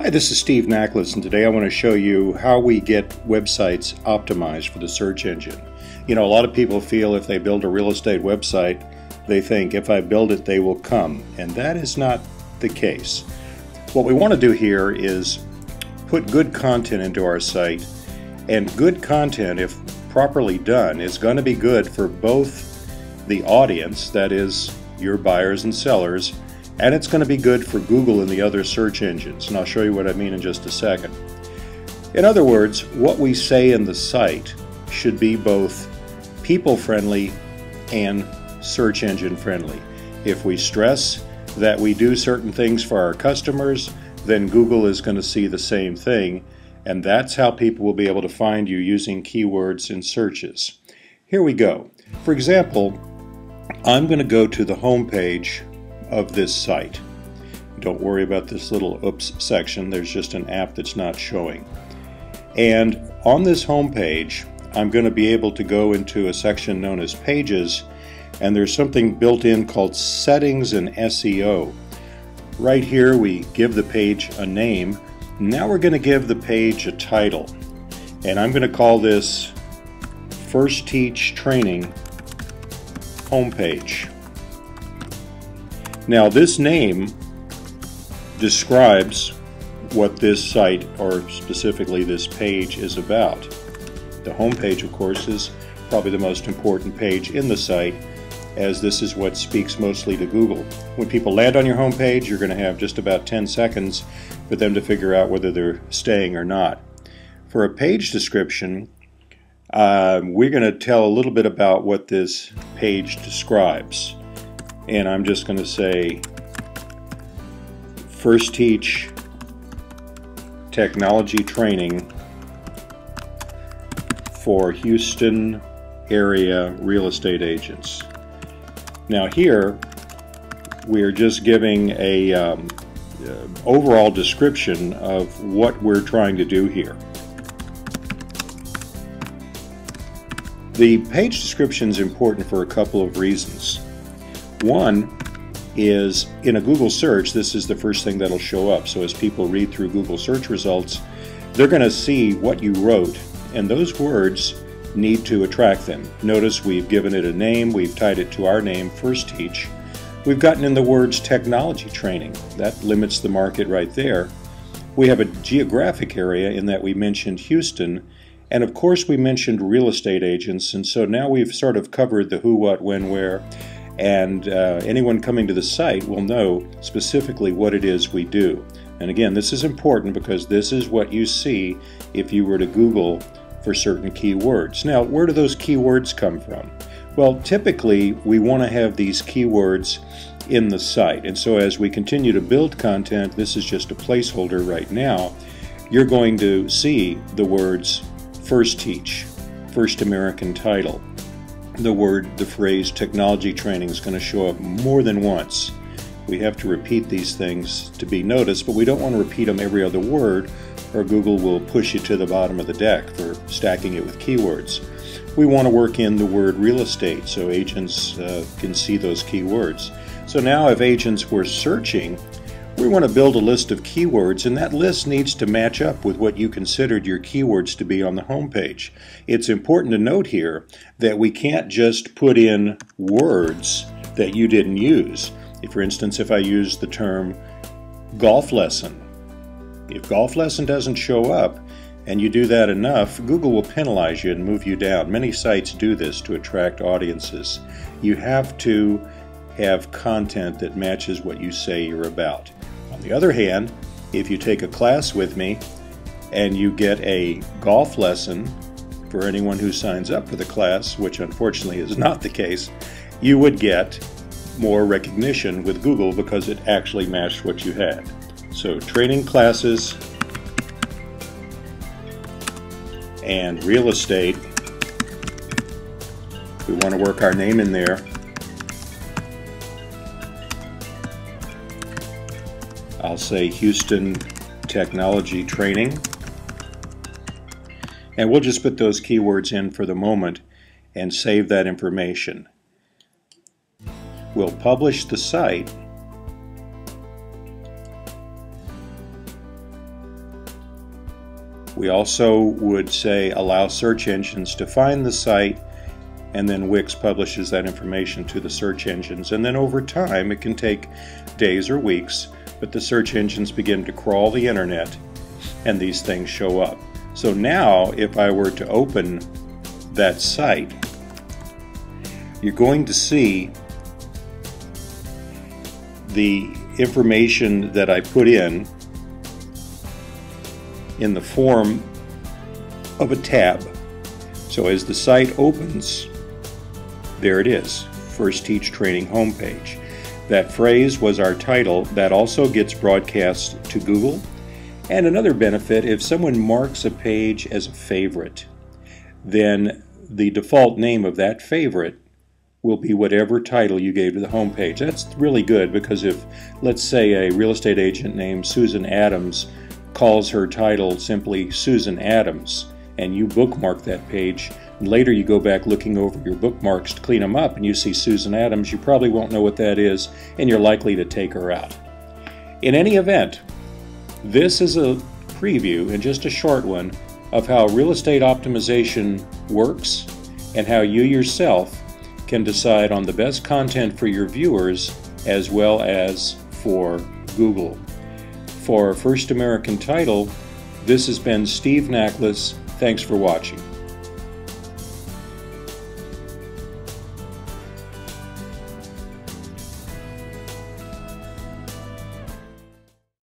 Hi, this is Steve Naklis, and today I want to show you how we get websites optimized for the search engine. You know, a lot of people feel if they build a real estate website, they think if I build it, they will come, and that is not the case. What we want to do here is put good content into our site, and good content, if properly done, is going to be good for both the audience, that is, your buyers and sellers, and it's going to be good for Google and the other search engines, and I'll show you what I mean in just a second. In other words, what we say in the site should be both people-friendly and search engine friendly. If we stress that we do certain things for our customers, then Google is going to see the same thing, and that's how people will be able to find you using keywords in searches. Here we go. For example, I'm going to go to the home page of this site. Don't worry about this little oops section, there's just an app that's not showing. And on this home page, I'm going to be able to go into a section known as Pages, and there's something built in called Settings and SEO. Right here we give the page a name. Now we're going to give the page a title, and I'm going to call this First Teach Training Homepage. Now this name describes what this site, or specifically this page, is about. The home page, of course, is probably the most important page in the site, as this is what speaks mostly to Google. When people land on your home page, you're going to have just about 10 seconds for them to figure out whether they're staying or not. For a page description, we're going to tell a little bit about what this page describes. And I'm just going to say First Teach Technology Training for Houston area real estate agents. Now here we are just giving a overall description of what we're trying to do here. The page description is important for a couple of reasons. One is, in a Google search, this is the first thing that'll show up. So as people read through Google search results, they're going to see what you wrote, and those words need to attract them. Notice we've given it a name, we've tied it to our name, First Teach. We've gotten in the words technology training. That limits the market right there. We have a geographic area in that we mentioned Houston, and of course we mentioned real estate agents, and so now we've sort of covered the who, what, when, where, and anyone coming to the site will know specifically what it is we do. And again, this is important because this is what you see if you were to Google for certain keywords. Now, where do those keywords come from? Well, typically we want to have these keywords in the site, and so as we continue to build content, this is just a placeholder right now, you're going to see the words First Teach, First American Title. The phrase technology training is going to show up more than once. We have to repeat these things to be noticed, but we don't want to repeat them every other word, or Google will push you to the bottom of the deck for stacking it with keywords. We want to work in the word real estate so agents can see those keywords. So now if agents were searching, we want to build a list of keywords, and that list needs to match up with what you considered your keywords to be on the home page. It's important to note here that we can't just put in words that you didn't use. For instance, if I use the term golf lesson, if golf lesson doesn't show up and you do that enough, Google will penalize you and move you down. Many sites do this to attract audiences. You have to have content that matches what you say you're about. On the other hand, if you take a class with me and you get a golf lesson for anyone who signs up for the class, which unfortunately is not the case, you would get more recognition with Google because it actually matched what you had. So training classes and real estate, we want to work our name in there. I'll say Houston Technology Training, and we'll just put those keywords in for the moment and save that information. We'll publish the site, We also would say allow search engines to find the site, and then Wix publishes that information to the search engines. And then over time, it can take days or weeks, but the search engines begin to crawl the internet and these things show up. So now if I were to open that site, you're going to see the information that I put in the form of a tab. So as the site opens, there it is, First Teach Training homepage. That phrase was our title. That also gets broadcast to Google. And another benefit, if someone marks a page as a favorite, then the default name of that favorite will be whatever title you gave to the homepage. That's really good, because if, let's say, a real estate agent named Susan Adams calls her title simply Susan Adams, and you bookmark that page, and later you go back looking over your bookmarks to clean them up and you see Susan Adams, you probably won't know what that is, and you're likely to take her out. In any event, this is a preview, and just a short one, of how real estate optimization works and how you yourself can decide on the best content for your viewers as well as for Google. For First American Title, this has been Steve Nachlass. Thanks for watching.